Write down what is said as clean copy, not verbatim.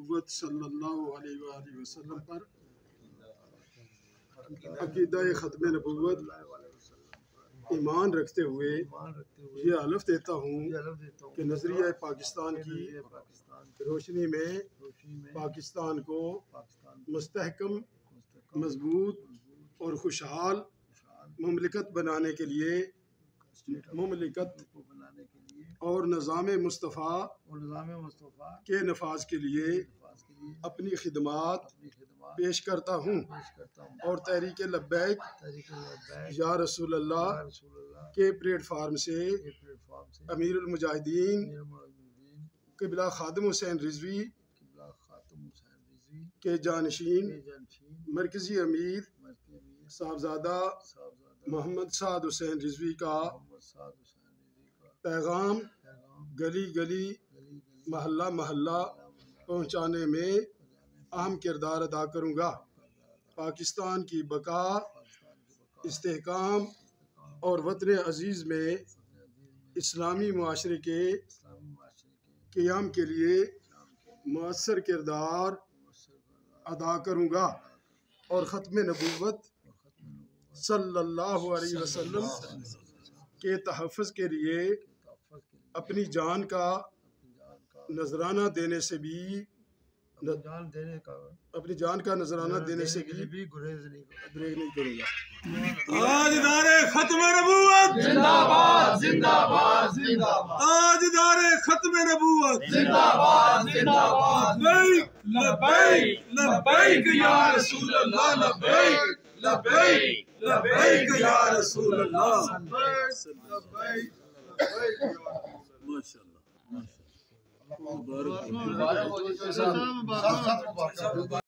नबूवत सल्लल्लाहु अलैहि वसल्लम पर अकीदा ख़त्म नबूवत ईमान रखते हुए ये हलफ देता हूँ कि नज़रिया पाकिस्तान की रोशनी में पाकिस्तान को मुस्तहकम, मजबूत और खुशहाल मुमलिकत बनाने के लिए और निज़ाम मुस्तफ़ा के नफाज के लिए अपनी खिदमात पेश करता हूँ और तहरीक लब्बैक या रसूल अल्लाह के प्लेटफार्म से अमीरुल मुजाहिदीन क़िबला खादिम हुसैन रिजवी के जानशीन मरकज़ी अमीर साहबजादा मोहम्मद साद हुसैन रिजवी का पैगाम गली गली महल्ला महल्ला पहुँचाने में अहम किरदार अदा करूँगा। पाकिस्तान की बका, इस्तेहकाम और वतन अजीज़ में इस्लामी मुआशरे के क़याम के लिए मुअस्सर किरदार अदा करूँगा और ख़त्म नबूवत सल्लल्लाहु अलैहि वसल्लम के तहफ़्फ़ुज़ के लिए अपनी जान का नजराना देने से भी गुरेज नहीं करूँगा। ताजदारे ख़त्म नबूवत जिंदाबाद जिंदाबाद जिंदाबाद। ताजदारे ख़त्म नबूवत जिंदाबाद जिंदाबाद। लब्बैक लब्बैक लब्बैक या रसूल अल्लाह, लब्बैक लब्बैक लब्बैक या रसूल अल्लाह। माशाअल्लाह माशाअल्लाह।